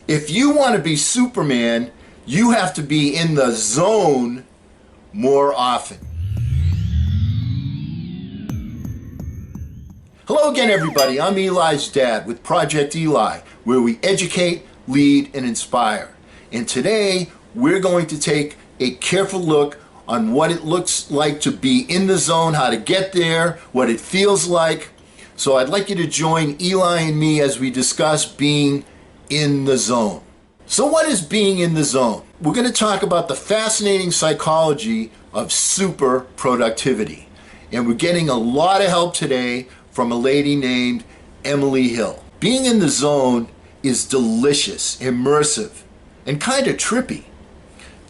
If you want to be Superman, you have to be in the zone more often. Hello again, everybody. I'm Eli's dad with Project Eli, where we educate, lead, and inspire. And today, we're going to take a careful look on what it looks like to be in the zone, how to get there, what it feels like. So I'd like you to join Eli and me as we discuss being in the zone. So what is being in the zone? We're going to talk about the fascinating psychology of super productivity. And we're getting a lot of help today from a lady named Emily Hill. Being in the zone is delicious, immersive, and kind of trippy.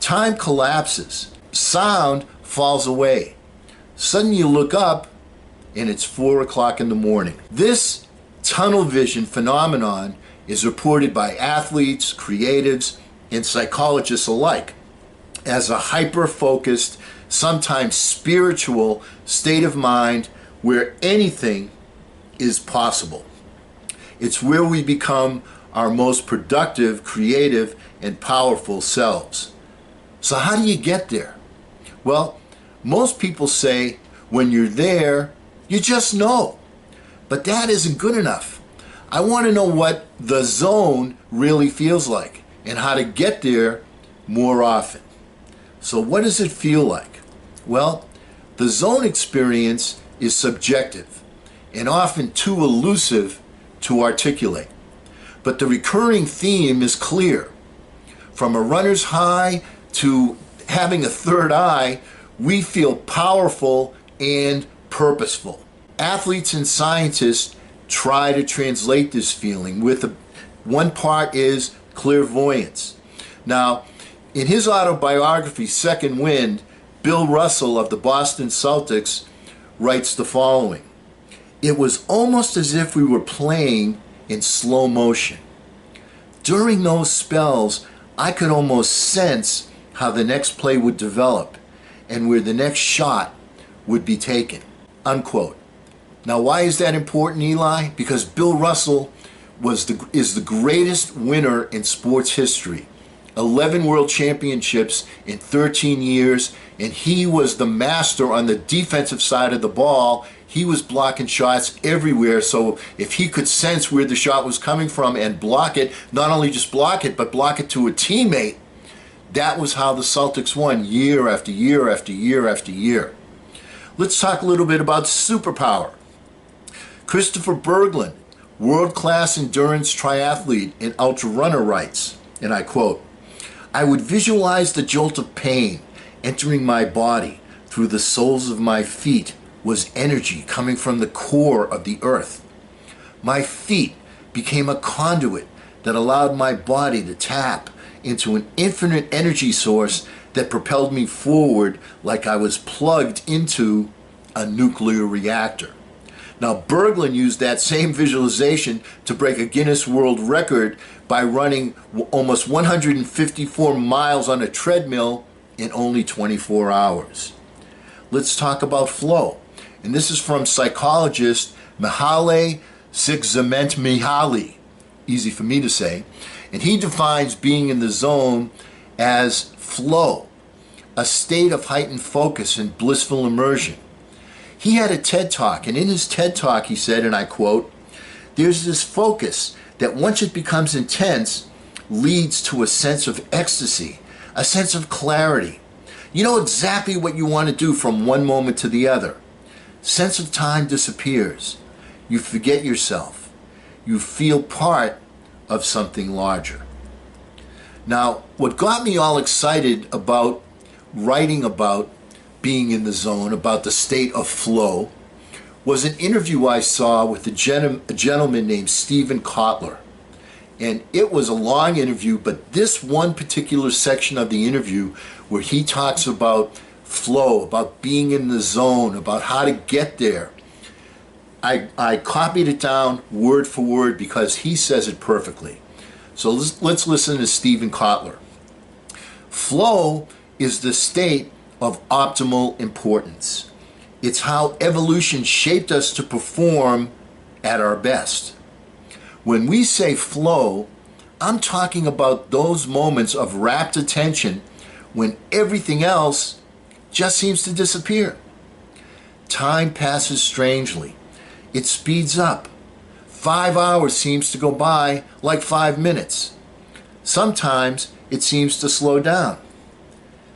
Time collapses. Sound falls away. Suddenly you look up and it's 4 o'clock in the morning. This tunnel vision phenomenon is reported by athletes, creatives, and psychologists alike as a hyper-focused, sometimes spiritual state of mind where anything is possible. It's where we become our most productive, creative, and powerful selves. So how do you get there? Well, most people say when you're there, you just know. But that isn't good enough. I want to know what the zone really feels like and how to get there more often. So what does it feel like? Well, the zone experience is subjective and often too elusive to articulate. But the recurring theme is clear. From a runner's high to having a third eye, we feel powerful and purposeful. Athletes and scientists try to translate this feeling with one part is clairvoyance. Now, in his autobiography, Second Wind, Bill Russell of the Boston Celtics writes the following: "It was almost as if we were playing in slow motion. During those spells, I could almost sense how the next play would develop and where the next shot would be taken." Unquote. Now, why is that important, Eli? Because Bill Russell is the greatest winner in sports history. 11 world championships in 13 years, and he was the master on the defensive side of the ball. He was blocking shots everywhere, so if he could sense where the shot was coming from and block it, not only just block it, but block it to a teammate, that was how the Celtics won year after year after year after year. Let's talk a little bit about superpower. Christopher Berglund, world-class endurance triathlete and ultra-runner, writes, and I quote, "I would visualize the jolt of pain entering my body through the soles of my feet was energy coming from the core of the earth. My feet became a conduit that allowed my body to tap into an infinite energy source that propelled me forward like I was plugged into a nuclear reactor." Now, Berglund used that same visualization to break a Guinness World Record by running almost 154 miles on a treadmill in only 24 hours. Let's talk about flow. And this is from psychologist Mihaly Csikszentmihalyi, easy for me to say. And he defines being in the zone as flow, a state of heightened focus and blissful immersion. He had a TED Talk, and in his TED Talk he said, and I quote, "There's this focus that once it becomes intense leads to a sense of ecstasy, a sense of clarity. You know exactly what you want to do from one moment to the other. Sense of time disappears. You forget yourself. You feel part of something larger." Now, what got me all excited about writing about being in the zone, about the state of flow, was an interview I saw with a gentleman named Steven Kotler. And it was a long interview, but this one particular section of the interview where he talks about flow, about being in the zone, about how to get there, I copied it down word for word because he says it perfectly. So let's listen to Steven Kotler. "Flow is the state of optimal importance. It's how evolution shaped us to perform at our best. When we say flow, I'm talking about those moments of rapt attention when everything else just seems to disappear. Time passes strangely. It speeds up. 5 hours seems to go by like 5 minutes. Sometimes it seems to slow down.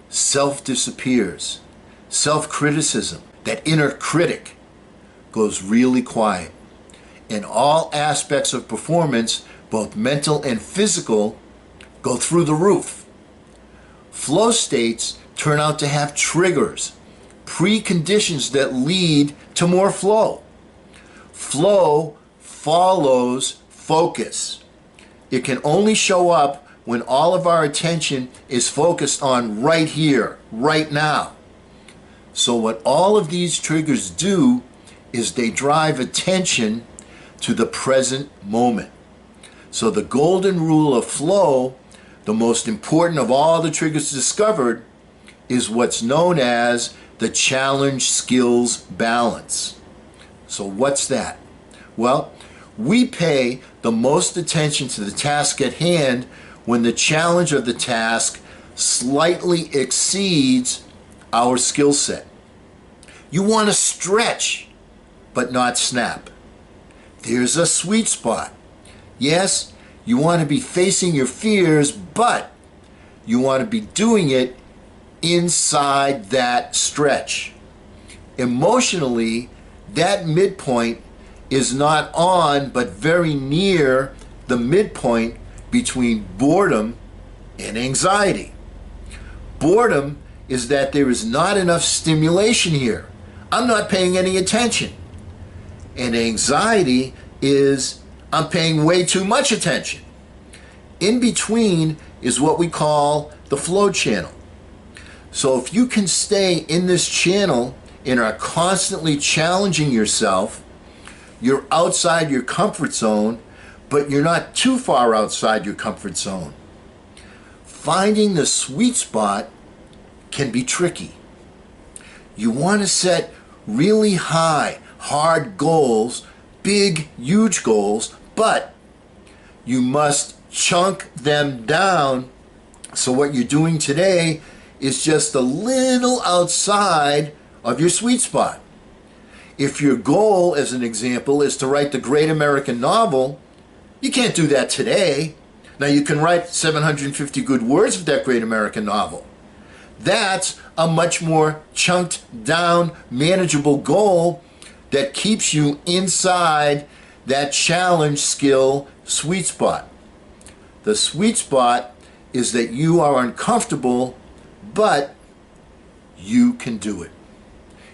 Self disappears. Self-criticism, that inner critic, goes really quiet. And all aspects of performance, both mental and physical, go through the roof. Flow states turn out to have triggers, preconditions that lead to more flow. Flow follows focus. It can only show up when all of our attention is focused on right here, right now. So what all of these triggers do is they drive attention to the present moment. So the golden rule of flow, the most important of all the triggers discovered, is what's known as the challenge skills balance. So what's that? Well, we pay the most attention to the task at hand when the challenge of the task slightly exceeds our skill set. You want to stretch, but not snap. There's a sweet spot. Yes, you want to be facing your fears, but you want to be doing it inside that stretch. Emotionally, that midpoint is not on, but very near the midpoint between boredom and anxiety. Boredom is that there is not enough stimulation here. I'm not paying any attention. And anxiety is I'm paying way too much attention. In between is what we call the flow channel. So if you can stay in this channel and are constantly challenging yourself, you're outside your comfort zone, but you're not too far outside your comfort zone. Finding the sweet spot can be tricky. You want to set really high, hard goals, big, huge goals, but you must chunk them down. So what you're doing today is just a little outside of your sweet spot. If your goal, as an example, is to write the great American novel, you can't do that today. Now you can write 750 good words of that great American novel. That's a much more chunked down, manageable goal that keeps you inside that challenge skill sweet spot. The sweet spot is that you are uncomfortable, but you can do it.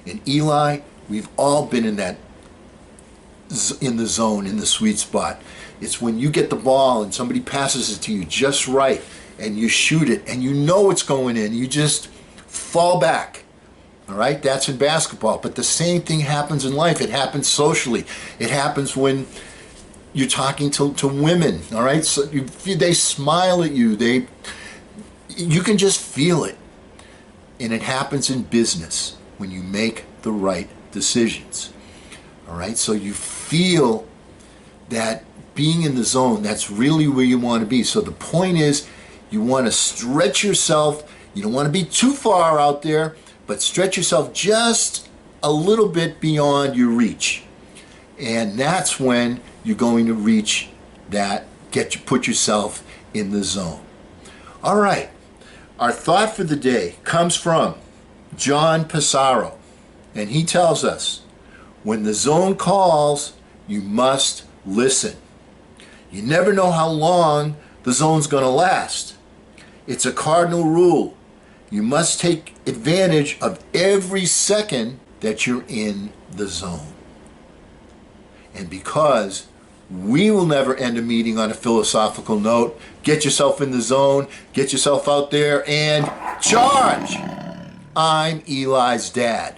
In Eli, we've all been in that, in the zone, in the sweet spot. It's when you get the ball and somebody passes it to you just right and you shoot it and you know it's going in. You just fall back. All right? That's in basketball. But the same thing happens in life. It happens socially. It happens when you're talking to women. All right? So they smile at you. You can just feel it. And it happens in business when you make the right decisions. All right? So you feel that being in the zone, that's really where you want to be. So the point is, you want to stretch yourself. You don't want to be too far out there, but stretch yourself just a little bit beyond your reach. And that's when you're going to reach that, put yourself in the zone. All right. Our thought for the day comes from John Passaro. And he tells us, when the zone calls, you must listen. You never know how long the zone's going to last. It's a cardinal rule. You must take advantage of every second that you're in the zone. And because we will never end a meeting on a philosophical note, get yourself in the zone, get yourself out there, and charge! I'm Eli's dad.